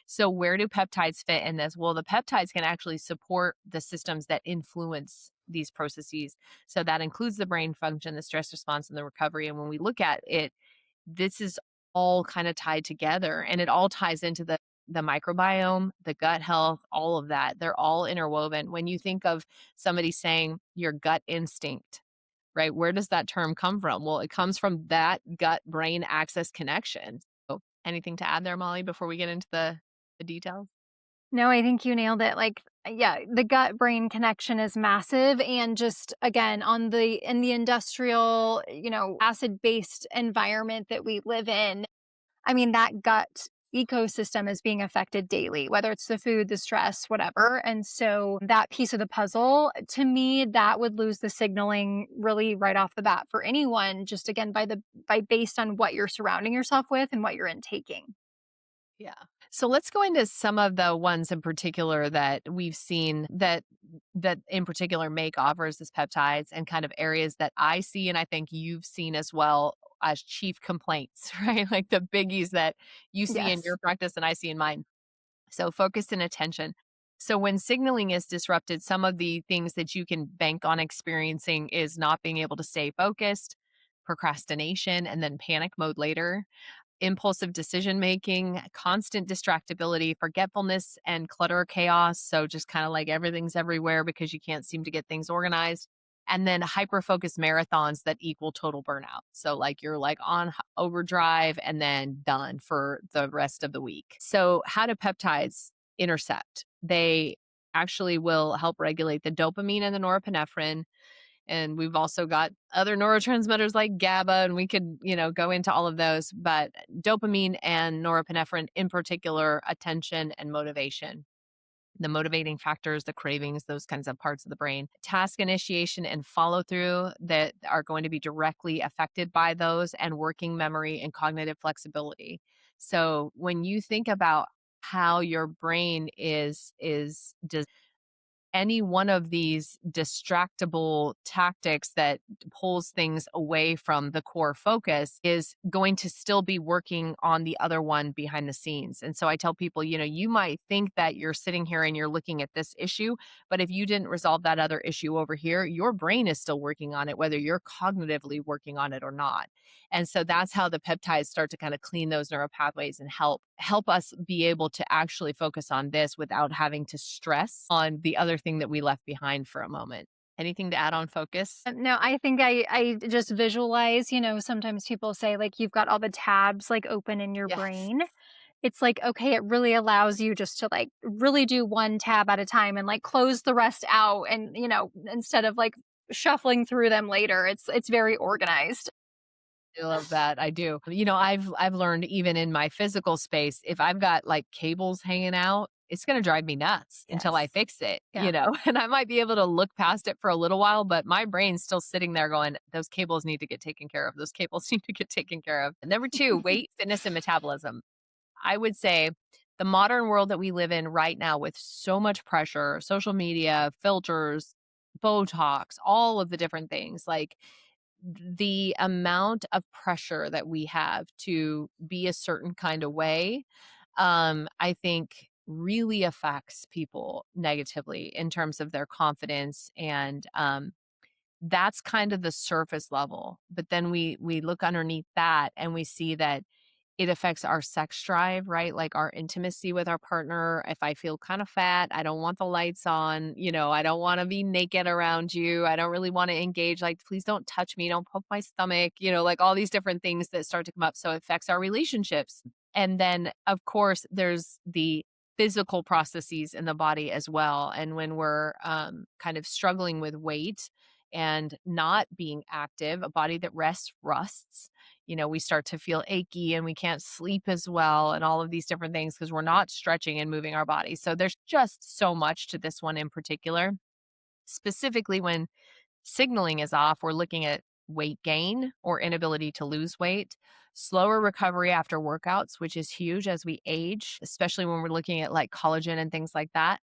So, where do peptides fit in this? Well, the peptides can actually support the systems that influence these processes. So, that includes the brain function, the stress response, and the recovery. And when we look at it, this is all kind of tied together and it all ties into the microbiome, the gut health, all of that. They're all interwoven. When you think of somebody saying your gut instinct, right? Where does that term come from? Well, it comes from that gut brain axis connection. So, anything to add there, Molly, before we get into the details? No, I think you nailed it. Like, yeah, the gut brain connection is massive. And just again, in the industrial, acid based environment that we live in, I mean, that gut ecosystem is being affected daily, whether it's the food, the stress, whatever. And so that piece of the puzzle, to me, that would lose the signaling really right off the bat for anyone, just again by based on what you're surrounding yourself with and what you're intaking. Yeah. So let's go into some of the ones in particular that we've seen that in particular make offers as peptides and kind of areas that I see and I think you've seen as well as chief complaints, right? Like the biggies that you see in Yes. your practice and I see in mine. So focus and attention. So when signaling is disrupted, some of the things that you can bank on experiencing is not being able to stay focused, procrastination, and then panic mode later, impulsive decision making, constant distractibility, forgetfulness, and clutter chaos. So just kind of like everything's everywhere because you can't seem to get things organized. And then hyper focused marathons that equal total burnout. So, like, you're like on overdrive and then done for the rest of the week. So, how do peptides intercept? They actually will help regulate the dopamine and the norepinephrine. And we've also got other neurotransmitters like GABA, and we could, go into all of those. But dopamine and norepinephrine, in particular, attention and motivation, the motivating factors, the cravings, those kinds of parts of the brain, task initiation and follow through that are going to be directly affected by those, and working memory and cognitive flexibility. So when you think about how your brain is any one of these distractible tactics that pulls things away from the core focus is going to still be working on the other one behind the scenes. And so I tell people, you might think that you're sitting here and you're looking at this issue, but if you didn't resolve that other issue over here, your brain is still working on it, whether you're cognitively working on it or not. And so that's how the peptides start to kind of clean those neural pathways and help us be able to actually focus on this without having to stress on the other thing that we left behind for a moment. Anything to add on focus? No, I think I just visualize, sometimes people say like you've got all the tabs like open in your Yes. brain. It's like, okay, it really allows you just to like really do one tab at a time and like close the rest out and, instead of like shuffling through them later. It's very organized. I love that. I do. I've learned even in my physical space, if I've got like cables hanging out, it's going to drive me nuts until I Yes. fix it, Yeah. and I might be able to look past it for a little while, but my brain's still sitting there going, those cables need to get taken care of. Those cables need to get taken care of. And number two, weight, fitness, and metabolism. I would say the modern world that we live in right now, with so much pressure, social media, filters, Botox, all of the different things, like the amount of pressure that we have to be a certain kind of way, I think really affects people negatively in terms of their confidence. And that's kind of the surface level. But then we look underneath that and we see that it affects our sex drive, right? Like our intimacy with our partner. If I feel kind of fat, I don't want the lights on, I don't want to be naked around you. I don't really want to engage. Like, please don't touch me. Don't poke my stomach, like all these different things that start to come up. So it affects our relationships. And then, of course, there's the physical processes in the body as well. And when we're kind of struggling with weight and not being active, a body that rests rusts. We start to feel achy and we can't sleep as well, and all of these different things because we're not stretching and moving our body. So there's just so much to this one in particular. Specifically, when signaling is off, we're looking at weight gain or inability to lose weight, slower recovery after workouts, which is huge as we age, especially when we're looking at like collagen and things like that.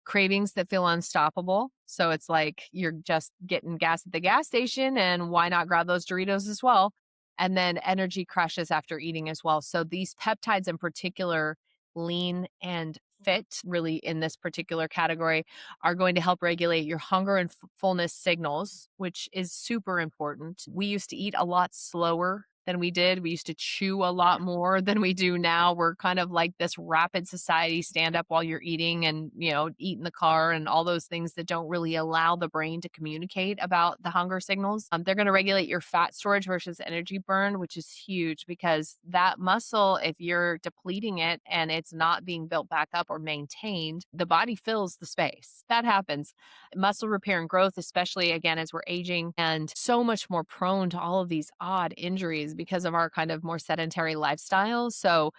Cravings that feel unstoppable. So it's like you're just getting gas at the gas station, and why not grab those Doritos as well? And then energy crashes after eating as well. So these peptides in particular, lean and fit, really in this particular category, are going to help regulate your hunger and fullness signals, which is super important. We used to eat a lot slower than we did. We used to chew a lot more than we do now. We're kind of like this rapid society, stand up while you're eating and, eat in the car and all those things that don't really allow the brain to communicate about the hunger signals. They're going to regulate your fat storage versus energy burn, which is huge because that muscle, if you're depleting it and it's not being built back up or maintained, the body fills the space. That happens. Muscle repair and growth, especially again as we're aging, and so much more prone to all of these odd injuries because of our kind of more sedentary lifestyle. So,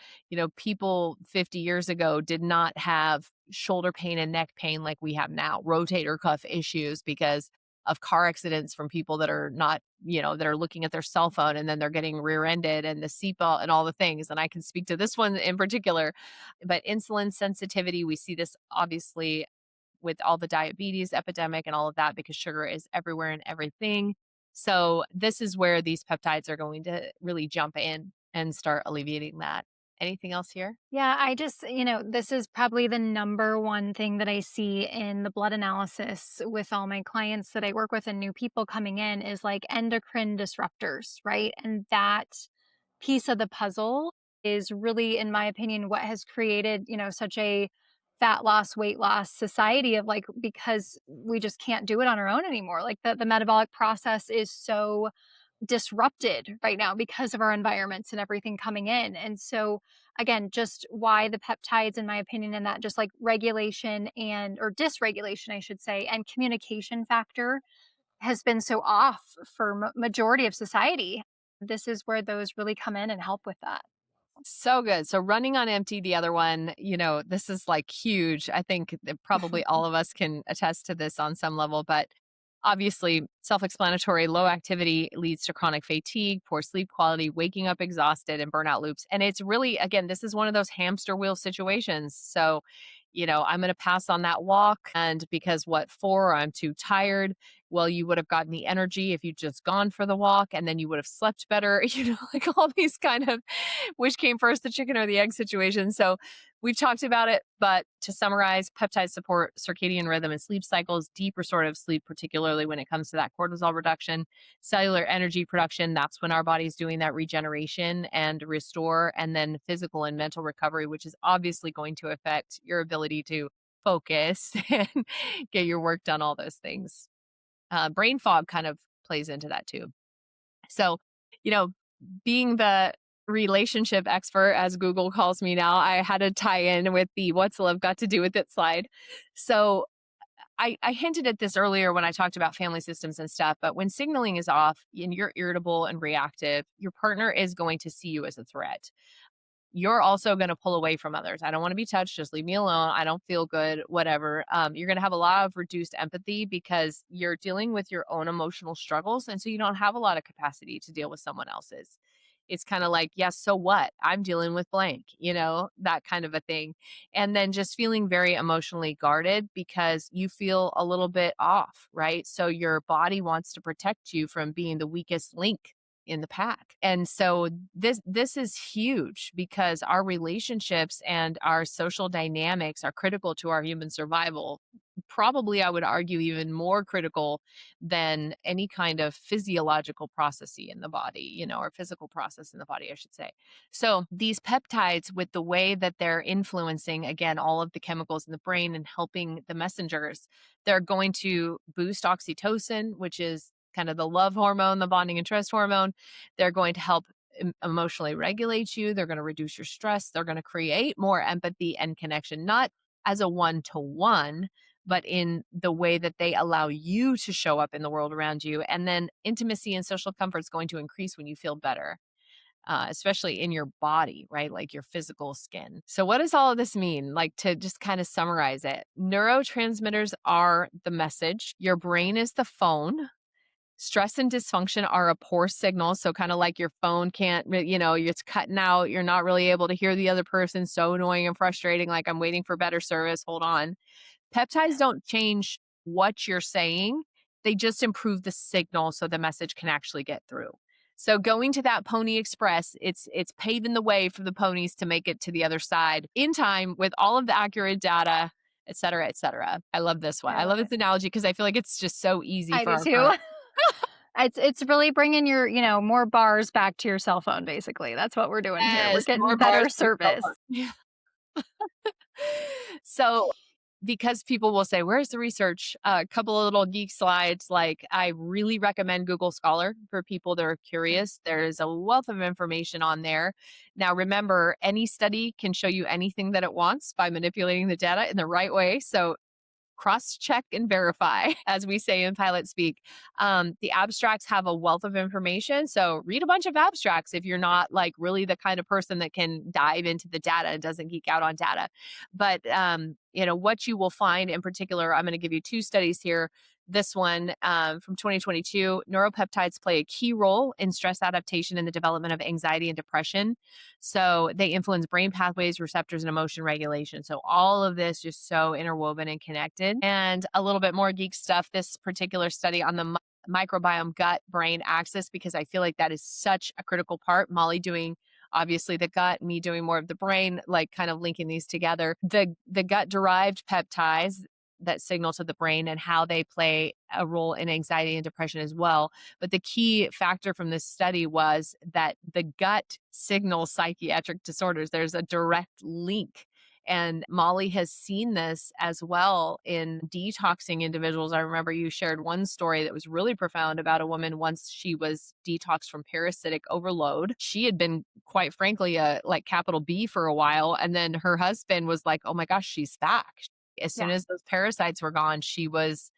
people 50 years ago did not have shoulder pain and neck pain like we have now, rotator cuff issues because of car accidents from people that are not, that are looking at their cell phone and then they're getting rear ended, and the seatbelt and all the things. And I can speak to this one in particular, but insulin sensitivity, we see this obviously with all the diabetes epidemic and all of that because sugar is everywhere and everything. So this is where these peptides are going to really jump in and start alleviating that. Anything else here? Yeah, I just, this is probably the number one thing that I see in the blood analysis with all my clients that I work with and new people coming in is like endocrine disruptors, right? And that piece of the puzzle is really, in my opinion, what has created, such a fat loss, weight loss society of like, because we just can't do it on our own anymore. Like the metabolic process is so disrupted right now because of our environments and everything coming in. And so, again, just why the peptides, in my opinion, and that just like regulation and or dysregulation, I should say, and communication factor has been so off for majority of society. This is where those really come in and help with that. So good. So running on empty, the other one, this is like huge. I think that probably all of us can attest to this on some level, but obviously self-explanatory. Low activity leads to chronic fatigue, poor sleep quality, waking up exhausted, and burnout loops. And it's really, again, this is one of those hamster wheel situations. So, I'm going to pass on that walk. And because what for? I'm too tired. Well, you would have gotten the energy if you'd just gone for the walk, and then you would have slept better, like all these kind of which came first, the chicken or the egg situation. So we've talked about it, but to summarize, peptides support circadian rhythm and sleep cycles, deep restorative sleep, particularly when it comes to that cortisol reduction, cellular energy production. That's when our body's doing that regeneration and restore, and then physical and mental recovery, which is obviously going to affect your ability to focus and get your work done, all those things. Brain fog kind of plays into that too. So, you know, being the relationship expert, as Google calls me now, I had to tie in with the what's love got to do with it slide. So I hinted at this earlier when I talked about family systems and stuff, but when signaling is off and you're irritable and reactive, your partner is going to see you as a threat. You're also going to pull away from others. I don't want to be touched. Just leave me alone. I don't feel good, whatever. You're going to have a lot of reduced empathy because you're dealing with your own emotional struggles. And so you don't have a lot of capacity to deal with someone else's. It's kind of like, yes, so what? I'm dealing with blank, that kind of a thing. And then just feeling very emotionally guarded because you feel a little bit off, right? So your body wants to protect you from being the weakest link in the pack. And so this is huge because our relationships and our social dynamics are critical to our human survival. Probably I would argue even more critical than any kind of physiological processing in the body, or physical process in the body, I should say. So these peptides, with the way that they're influencing, again, all of the chemicals in the brain and helping the messengers, they're going to boost oxytocin, which is kind of the love hormone, the bonding and trust hormone. They're going to help emotionally regulate you. They're going to reduce your stress. They're going to create more empathy and connection, not as a one-to-one, but in the way that they allow you to show up in the world around you. And then intimacy and social comfort is going to increase when you feel better. Especially in your body, right? Like your physical skin. So, what does all of this mean? Like, to just kind of summarize it, neurotransmitters are the message, your brain is the phone. Stress and dysfunction are a poor signal. So, kind of like your phone can't, it's cutting out. You're not really able to hear the other person. So annoying and frustrating. Like, I'm waiting for better service. Hold on. Peptides don't change what you're saying, they just improve the signal so the message can actually get through. So going to that Pony Express, it's paving the way for the ponies to make it to the other side in time with all of the accurate data, et cetera, et cetera. I love this one. I I love love this it. analogy because I feel like it's just so easy I for do our too. It's really bringing your, more bars back to your cell phone, basically. That's what we're doing here. We're yes, getting more bars better to the cell service. phone. So, because people will say, where's the research? A couple of little geek slides. Like, I really recommend Google Scholar for people that are Mm. curious. There's a wealth of information on there. Now, remember, any study can show you anything that it wants by manipulating the data in the right way. So, cross check and verify, as we say in pilot speak. The abstracts have a wealth of information. So read a bunch of abstracts if you're not like really the kind of person that can dive into the data and doesn't geek out on data. But, what you will find in particular, I'm going to give you two studies here. This one from 2022, neuropeptides play a key role in stress adaptation and the development of anxiety and depression. So they influence brain pathways, receptors, and emotion regulation. So all of this just so interwoven and connected. And a little bit more geek stuff, this particular study on the microbiome gut brain axis, because I feel like that is such a critical part. Molly doing obviously the gut, me doing more of the brain, like kind of linking these together. The gut derived peptides that signal to the brain and how they play a role in anxiety and depression as well. But the key factor from this study was that the gut signals psychiatric disorders. There's a direct link. And Molly has seen this as well in detoxing individuals. I remember you shared one story that was really profound about a woman once she was detoxed from parasitic overload. She had been, quite frankly, a like capital B for a while. And then her husband was like, oh my gosh, she's back. As soon Yeah. as those parasites were gone, she was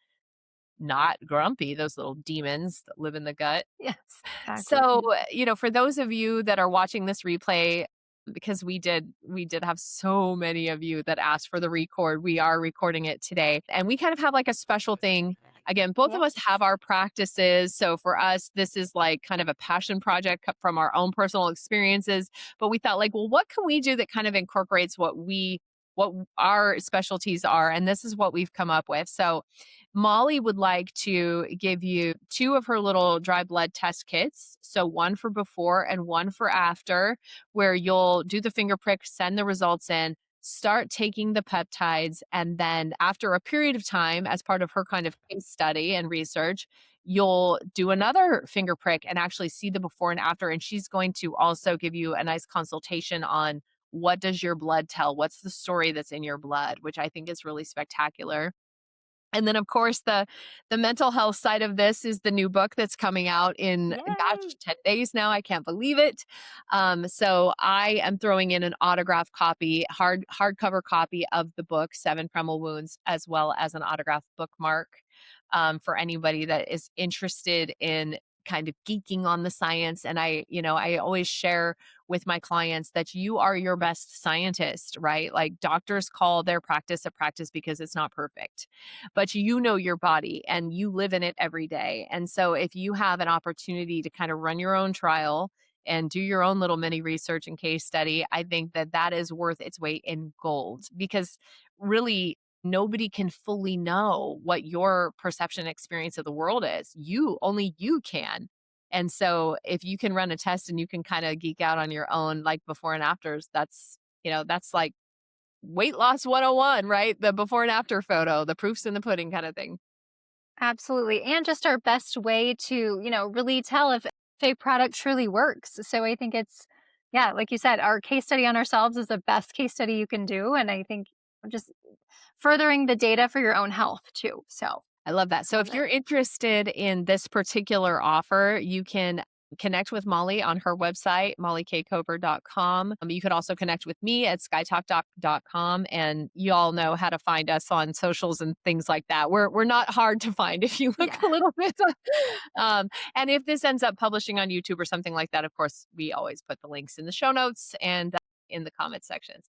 not grumpy, those little demons that live in the gut. Yes, exactly. So, for those of you that are watching this replay, because we did have so many of you that asked for the record. We are recording it today. And we kind of have like a special thing. Again, both of Yes. us have our practices. So for us, this is like kind of a passion project from our own personal experiences. But we thought like, well, what can we do that kind of incorporates what our specialties are? And this is what we've come up with. So Molly would like to give you two of her little dry blood test kits. So one for before and one for after, where you'll do the finger prick, send the results in, start taking the peptides. And then after a period of time, as part of her kind of case study and research, you'll do another finger prick and actually see the before and after. And she's going to also give you a nice consultation on what does your blood tell? What's the story that's in your blood, which I think is really spectacular. And then, of course, the mental health side of this is the new book that's coming out in, Yay. gosh, 10 days now. I can't believe it. So I am throwing in an autographed copy, hardcover copy of the book, Seven Primal Wounds, as well as an autographed bookmark for anybody that is interested in kind of geeking on the science. And I always share with my clients that you are your best scientist, right? Like doctors call their practice a practice because it's not perfect, but you know your body and you live in it every day. And so if you have an opportunity to kind of run your own trial and do your own little mini research and case study, I think that that is worth its weight in gold because really nobody can fully know what your perception experience of the world is. Only you can. And so if you can run a test and you can kind of geek out on your own, like before and afters, that's like weight loss 101, right? The before and after photo, the proofs in the pudding kind of thing. Absolutely. And just our best way to, really tell if a product truly works. So I think it's, yeah, like you said, our case study on ourselves is the best case study you can do. And I think just furthering the data for your own health too. So I love that. So love if it. you're interested in this particular offer, you can connect with Molly on her website, mollykcover.com. You could also connect with me at skytalkdoc.com, and you all know how to find us on socials and things like that. We're not hard to find if you look Yeah, a little bit. And if this ends up publishing on YouTube or something like that, of course, we always put the links in the show notes and in the comment sections.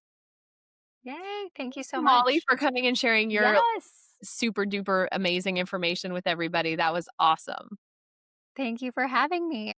yay. Thank you so Molly, much. for coming and sharing your Yes. super duper amazing information with everybody. That was awesome. Thank you for having me.